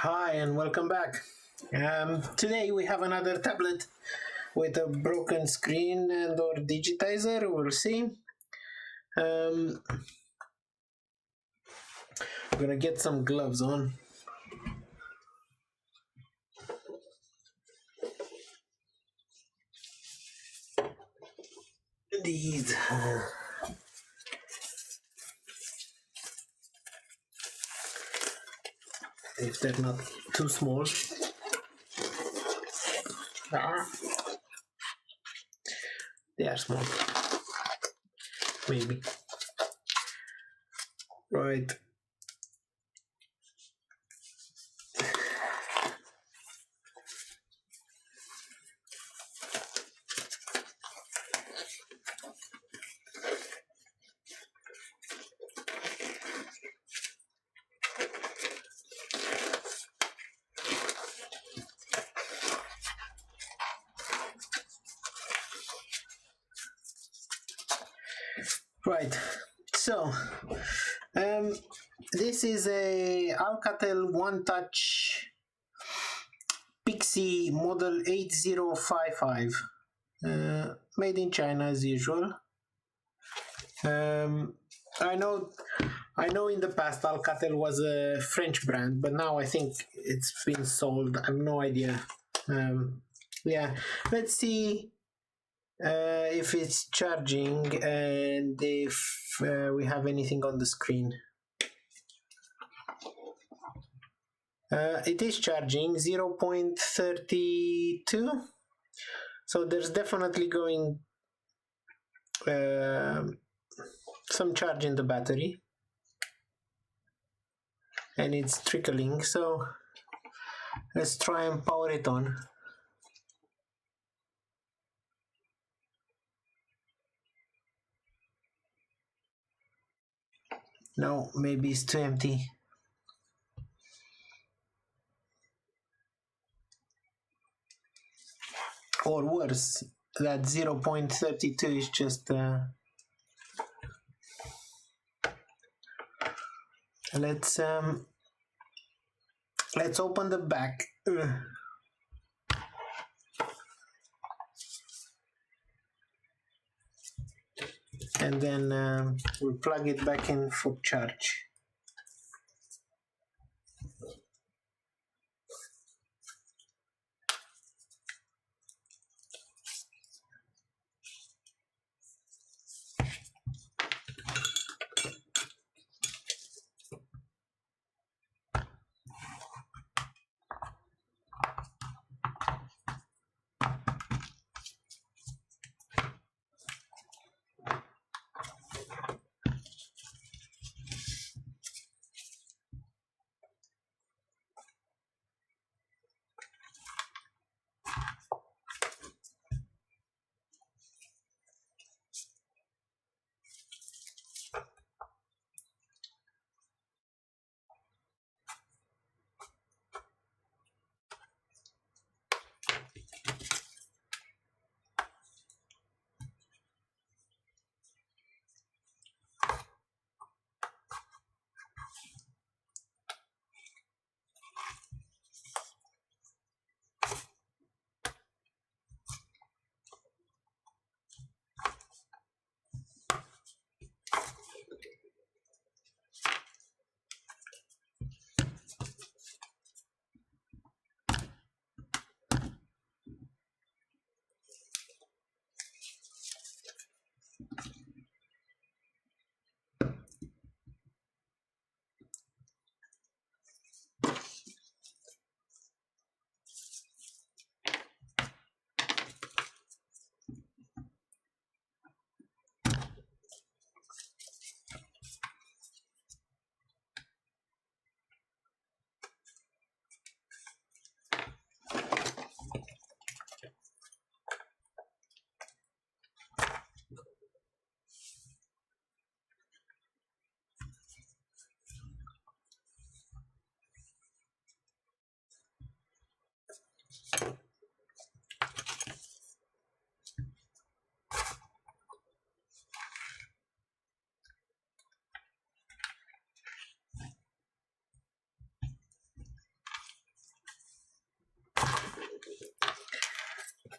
Hi and welcome back. Today we have another tablet with a broken screen and or digitizer. We'll see. I'm gonna get some gloves on. These. If they're not too small. They are small. Maybe. Right. Right. So, this is a Alcatel One Touch Pixi model 8055, made in China as usual. I know in the past Alcatel was a French brand, but now I think it's been sold. I have no idea. Yeah, let's see if it's charging and if we have anything on the screen. It is charging 0.32, so there's definitely going some charge in the battery, and it's trickling, so let's try and power it on. No, maybe it's too empty. Or worse, that 0.32 is just let's open the back. And then we'll plug it back in for charge.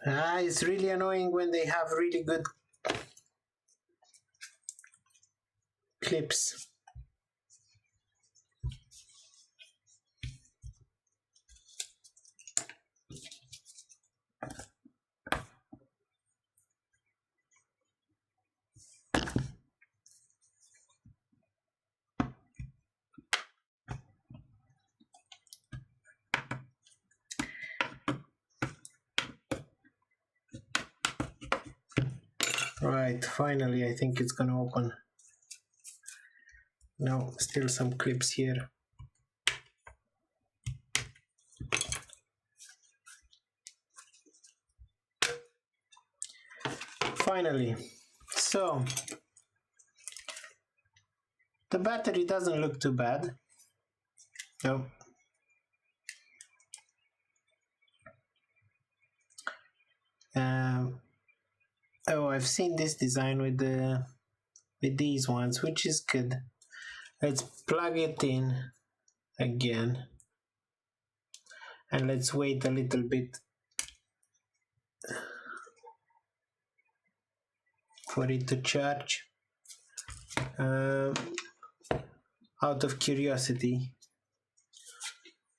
It's really annoying when they have really good clips. Right, finally I think it's gonna open. No, still some clips here. Finally. So the battery doesn't look too bad. No. Oh, I've seen this design with these ones, which is good. Let's plug it in again, and let's wait a little bit for it to charge. Out of curiosity,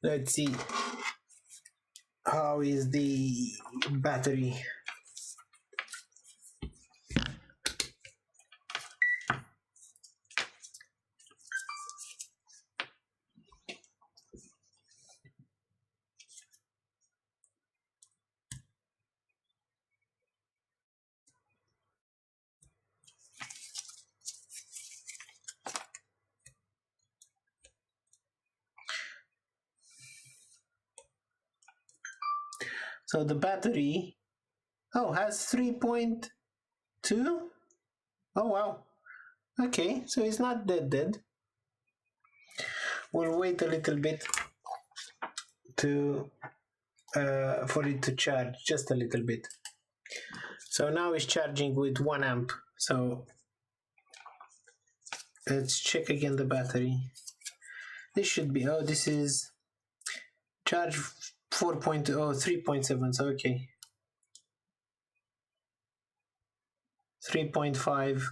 let's see how is the battery. So the battery, has 3.2. Oh wow, okay, so it's not dead. We'll wait a little bit to for it to charge, just a little bit. So now it's charging with 1 amp. So let's check again the battery. This should be, this is charge 4.0, 3.7, so okay. 3.5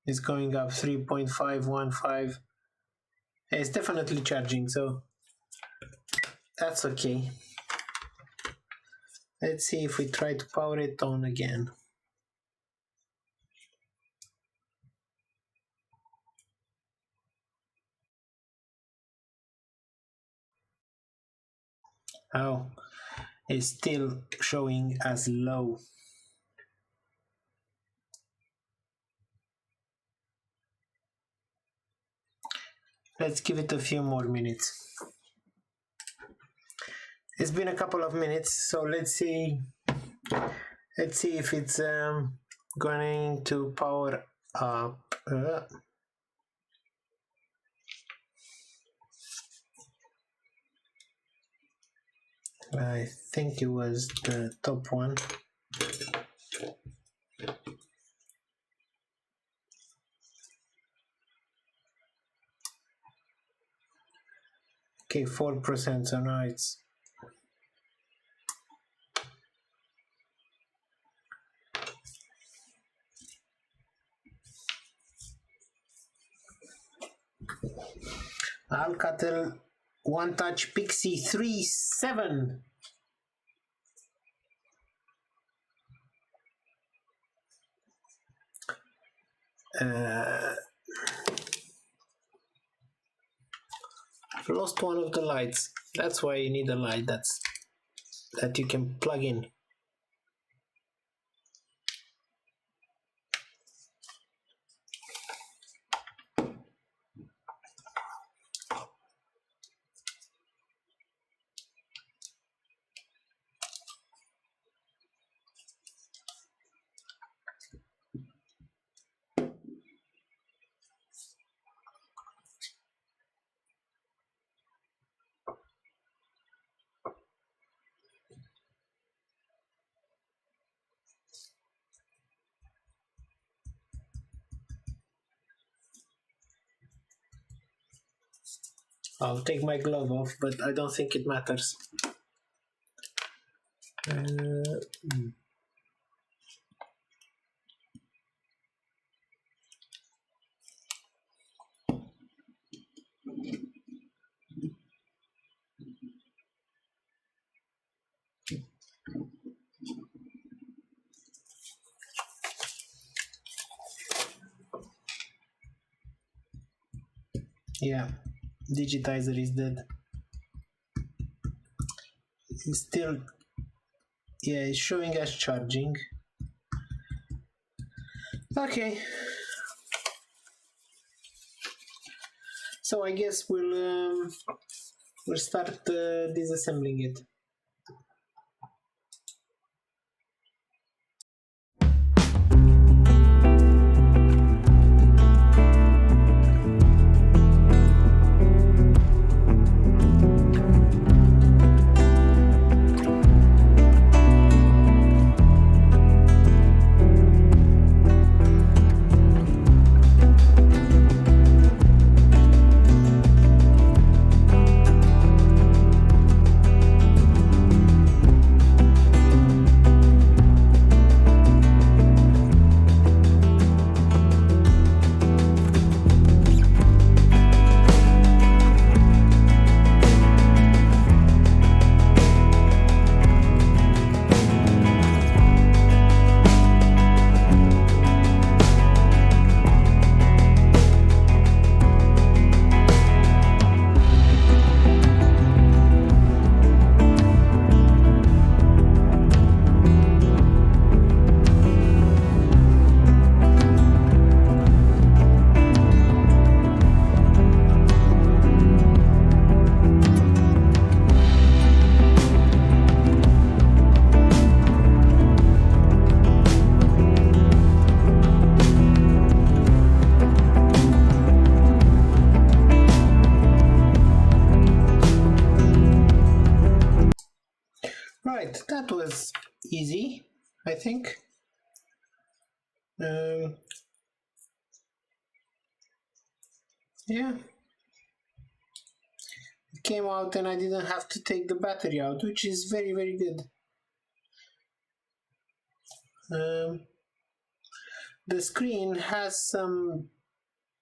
is going up, 3.515. It's definitely charging, so that's okay. Let's see if we try to power it on again. Oh, it's still showing as low. Let's give it a few more minutes. It's been a couple of minutes, so let's see if it's going to power up. I think it was the top one. Okay, 4%, so now it's Alcatel One Touch Pixi 3.7. I've lost one of the lights. That's why you need a light that you can plug in. I'll take my glove off, but I don't think it matters. Yeah, digitizer is dead. It's still, yeah, it's showing us charging. Okay, so I guess we'll start disassembling it. Right, that was easy, I think. Yeah, it came out and I didn't have to take the battery out, which is very, very good. The screen has some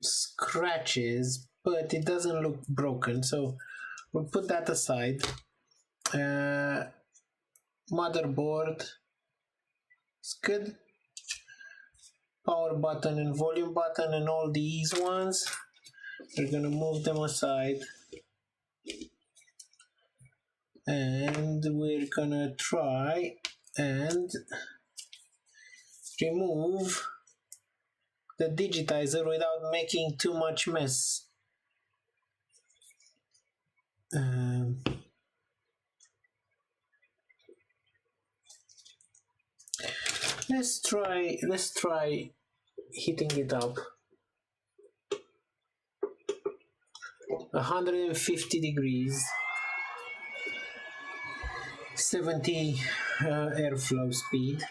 scratches, but it doesn't look broken, so we'll put that aside. Motherboard, it's good. Power button and volume button and all these ones, we're gonna move them aside, and we're gonna try and remove the digitizer without making too much mess. Let's try heating it up 150 degrees, 70 airflow speed.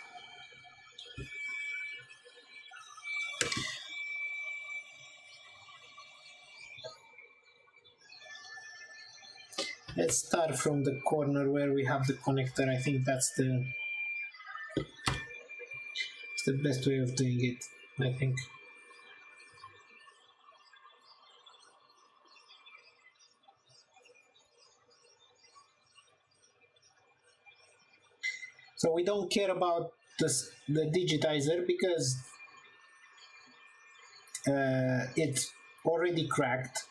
Let's start from the corner where we have the connector. I think that's the best way of doing it, I think. So we don't care about the digitizer because it's already cracked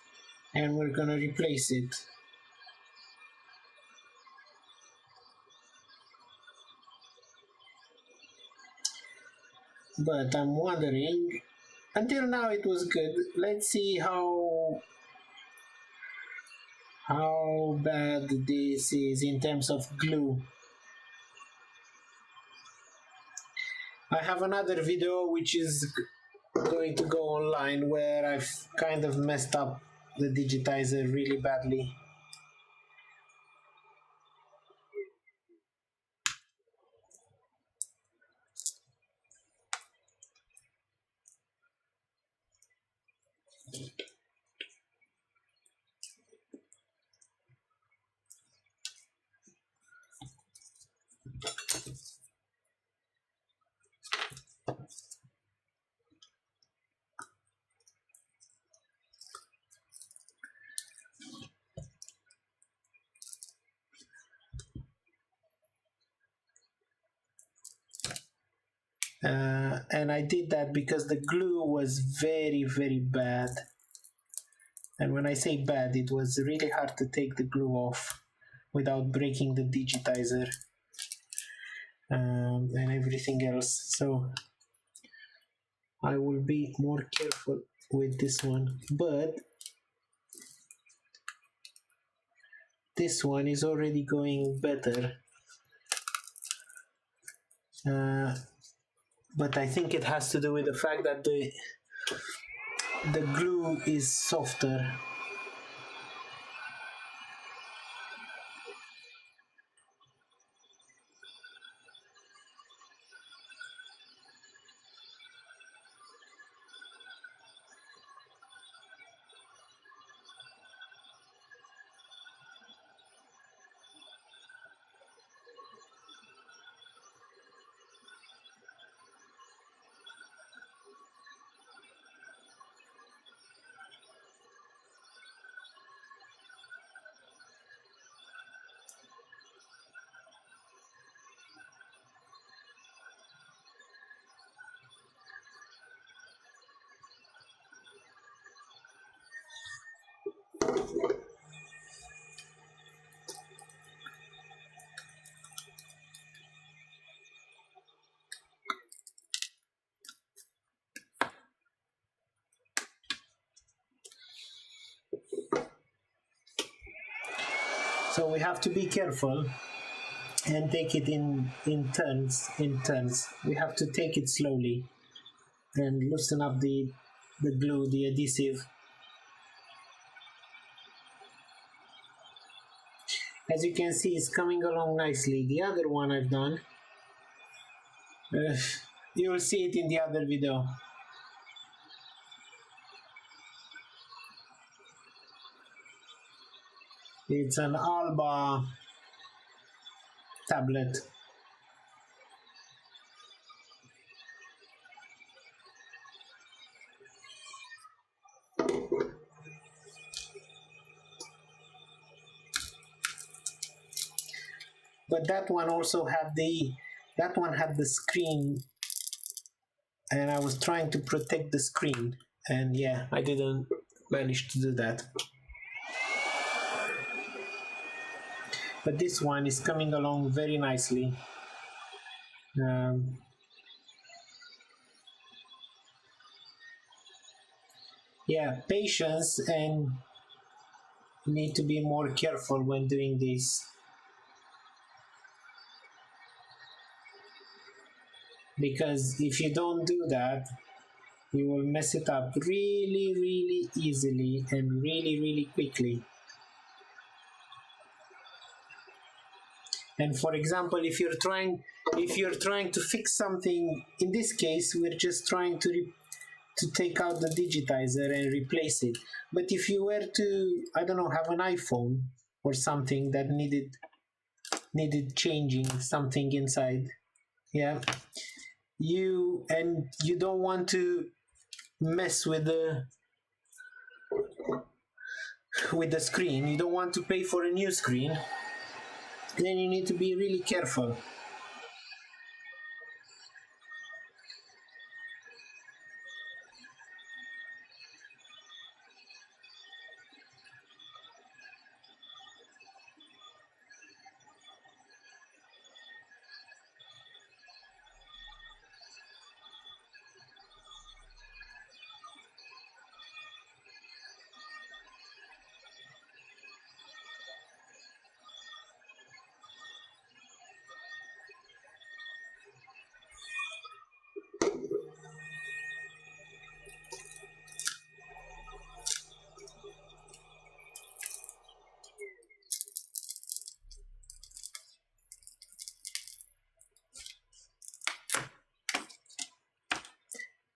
and we're gonna replace it. But I'm wondering, until now it was good. Let's see how bad this is in terms of glue. I have another video which is going to go online where I've kind of messed up the digitizer really badly. And I did that because the glue was very, very bad. And when I say bad, it was really hard to take the glue off without breaking the digitizer and everything else. So I will be more careful with this one, but this one is already going better. But I think it has to do with the fact that the glue is softer. So we have to be careful and take it in turns. We have to take it slowly and loosen up the glue, the adhesive. As you can see, it's coming along nicely. The other one I've done, you will see it in the other video. It's an Alba tablet. But that one also had the screen, and I was trying to protect the screen, and yeah, I didn't manage to do that. But this one is coming along very nicely. Yeah, patience, and need to be more careful when doing this, because if you don't do that, you will mess it up really easily and really quickly. And for example, if you're trying to fix something, in this case we're just trying to take out the digitizer and replace it. But if you were to, I don't know, have an iPhone or something that needed changing something inside, yeah, you don't want to mess with the screen, you don't want to pay for a new screen, then you need to be really careful.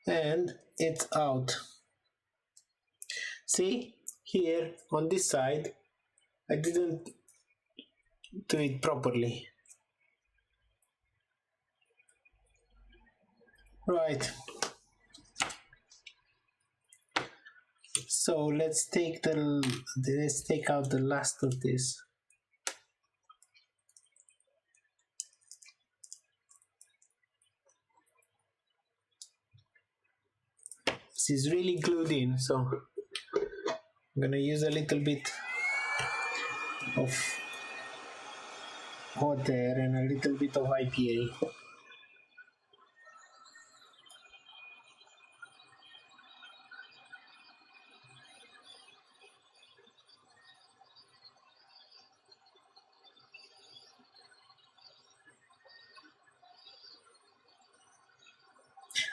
And it's out. See, here on this side I didn't do it properly. Right, so let's take out the last of this. This is really glued in, so I'm gonna use a little bit of hot air and a little bit of IPA.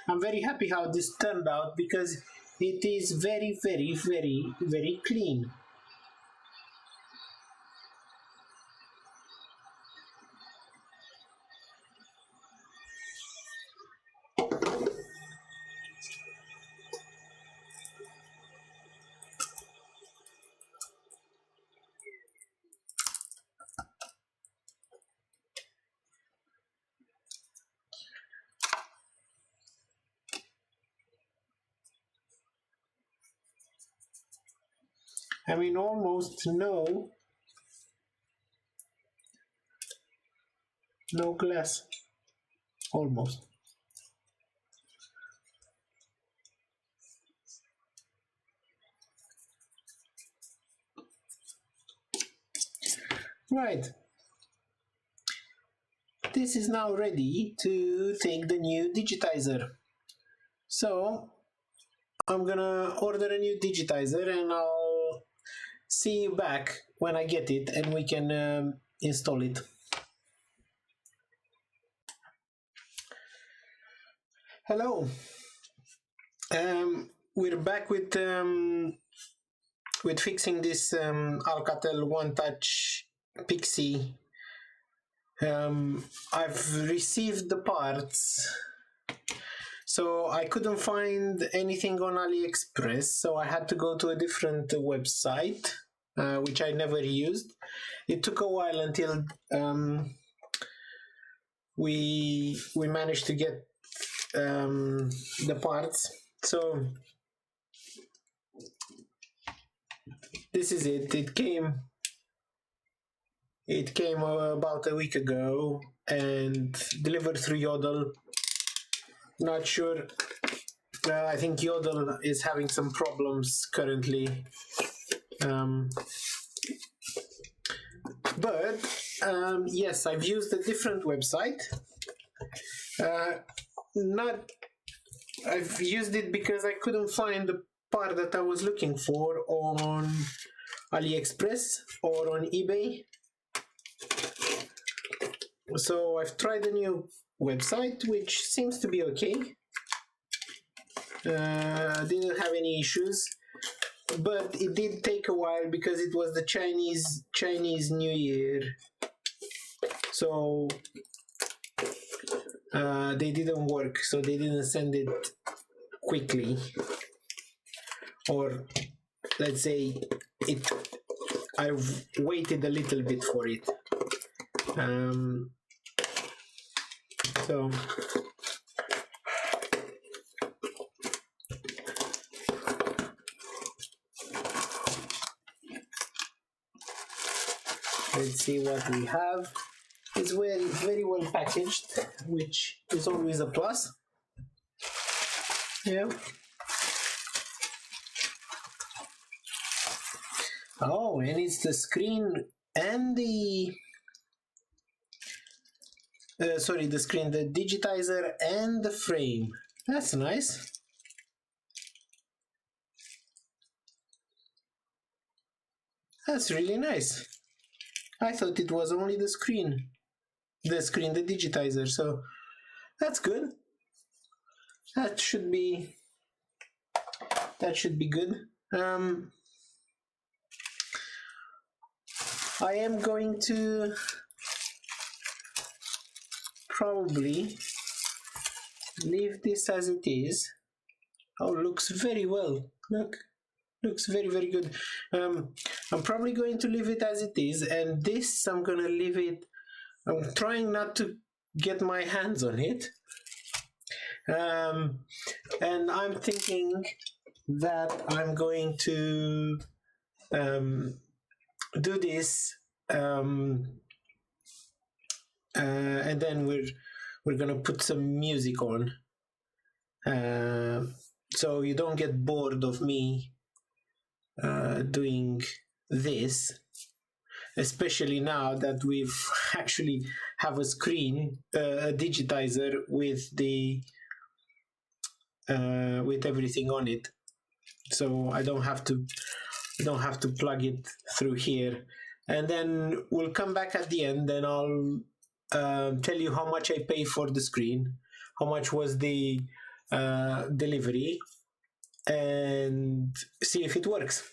I'm very happy how this turned out because it is very, very, very, very clean. I mean, almost no glass. Almost. Right. This is now ready to take the new digitizer. So I'm gonna order a new digitizer and I'll see you back when I get it and we can install it. Hello. We're back with fixing this Alcatel One Touch Pixi. I've received the parts, so I couldn't find anything on AliExpress, so I had to go to a different website, which I never used. It took a while until we managed to get the parts. So this is it. It came about a week ago and delivered through Yodel. Not sure. I think Yodel is having some problems currently. But yes, I've used a different website. I've used it because I couldn't find the part that I was looking for on AliExpress or on eBay. So I've tried a new website, which seems to be okay. Didn't have any issues, but it did take a while because it was the Chinese New Year. So they didn't work, so they didn't send it quickly, or let's say I've waited a little bit for it. So let's see what we have. It's very well packaged, which is always a plus. Yeah. Oh, and it's the screen and the the digitizer and the frame. That's nice. That's really nice. I thought it was only the digitizer, so that's good. That should be good. I am going to probably leave this as it is. Oh, looks very well. Looks very, very good. I'm probably going to leave it as it is, and this I'm gonna leave it. I'm trying not to get my hands on it. And I'm thinking that I'm going to do this, and then we're gonna put some music on, so you don't get bored of me doing this, especially now that we've actually have a screen, a digitizer with the with everything on it, so I don't have to plug it through here. And then we'll come back at the end and I'll tell you how much I pay for the screen, how much was the delivery, and see if it works.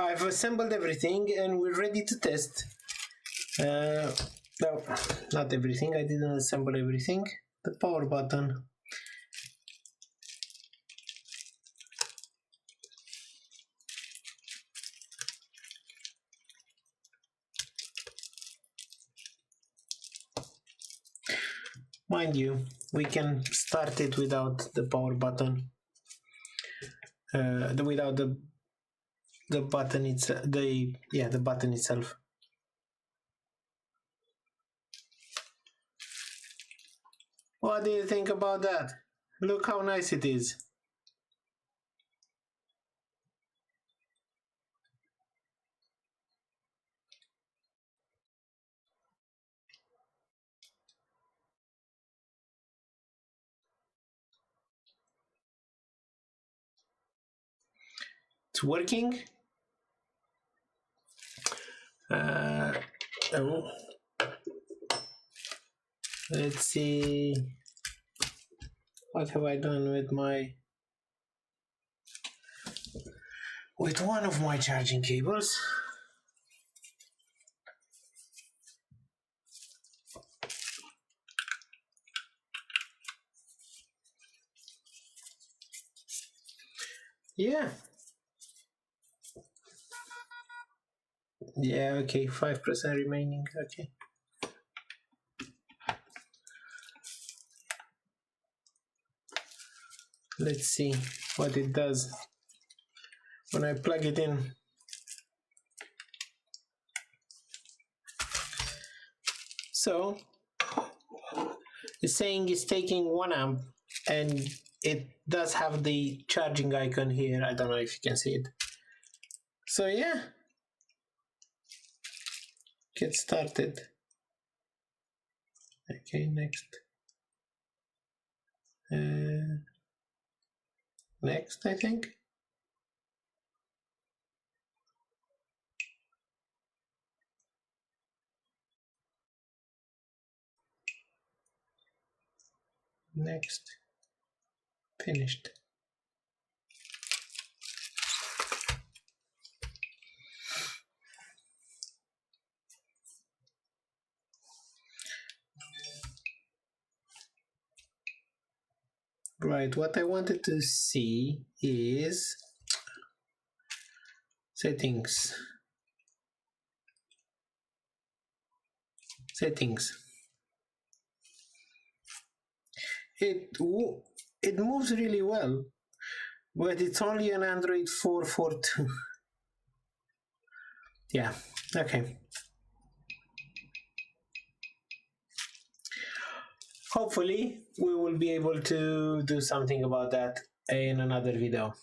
I've assembled everything and we're ready to test. No, not everything. I didn't assemble everything. The power button. Mind you, we can start it without the power button. Without the button itself. The button itself. What do you think about that? Look how nice it is. It's working. Oh. Let's see. What have I done with one of my charging cables? Yeah. Yeah, okay, 5% remaining, okay. Let's see what it does when I plug it in. So, it's saying it's taking 1 amp and it does have the charging icon here. I don't know if you can see it. So yeah, get started. Okay, next. Next, I think. Next. Finished. Right, what I wanted to see is settings. It moves really well, but it's only an Android 4.4.2. Yeah, okay. Hopefully, we will be able to do something about that in another video.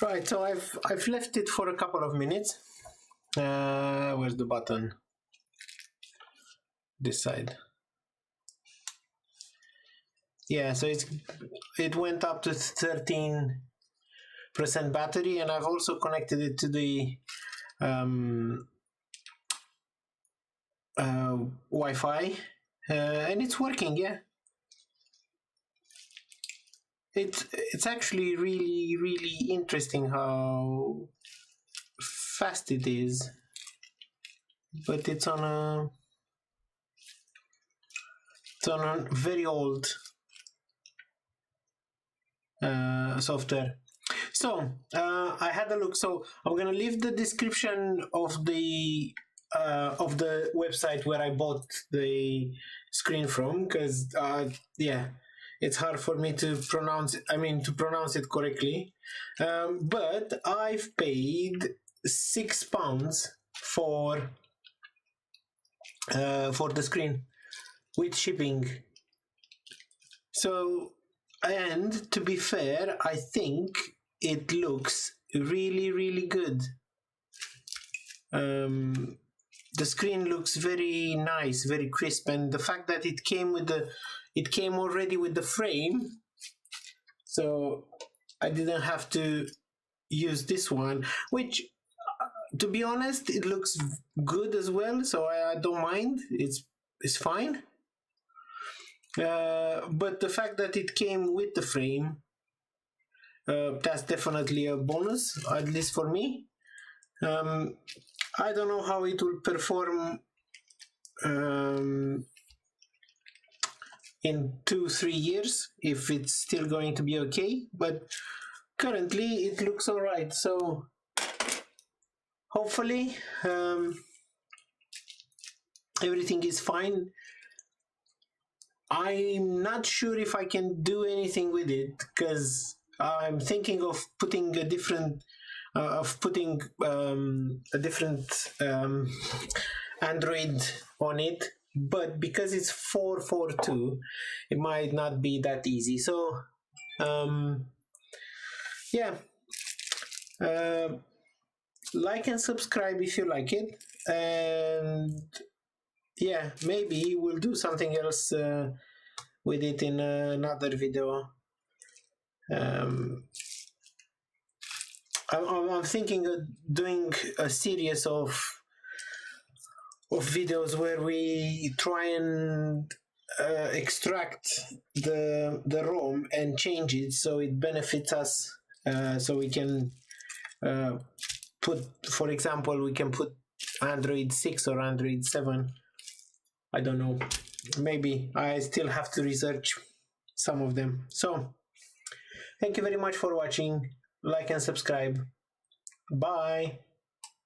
Right, so I've left it for a couple of minutes. Where's the button? This side. Yeah, so it went up to 13% battery, and I've also connected it to the Wi-Fi, and it's working. Yeah, it's actually really interesting how fast it is, but it's on a very old software. So I had a look. So I'm gonna leave the description of the website where I bought the screen from, because yeah, it's hard for me to pronounce it correctly. But I've paid £6 for the screen with shipping. So, and to be fair, I think it looks really good. The screen looks very nice, very crisp, and the fact that it came already with the frame, so I didn't have to use this one, which to be honest, it looks good as well, so I don't mind. It's fine. But the fact that it came with the frame that's definitely a bonus, at least for me. I don't know how it will perform in 2-3 years, if it's still going to be okay, but currently it looks all right. So hopefully everything is fine. I'm not sure if I can do anything with it, because I'm thinking of putting a different Android on it, but because it's 442, it might not be that easy. So yeah, like and subscribe if you like it, and yeah, maybe we'll do something else with it in another video. I'm thinking of doing a series of videos where we try and extract the ROM and change it so it benefits us, so we can put, for example, we can put Android 6 or Android 7. I don't know, maybe I still have to research some of them. So thank you very much for watching. Like and subscribe. Bye.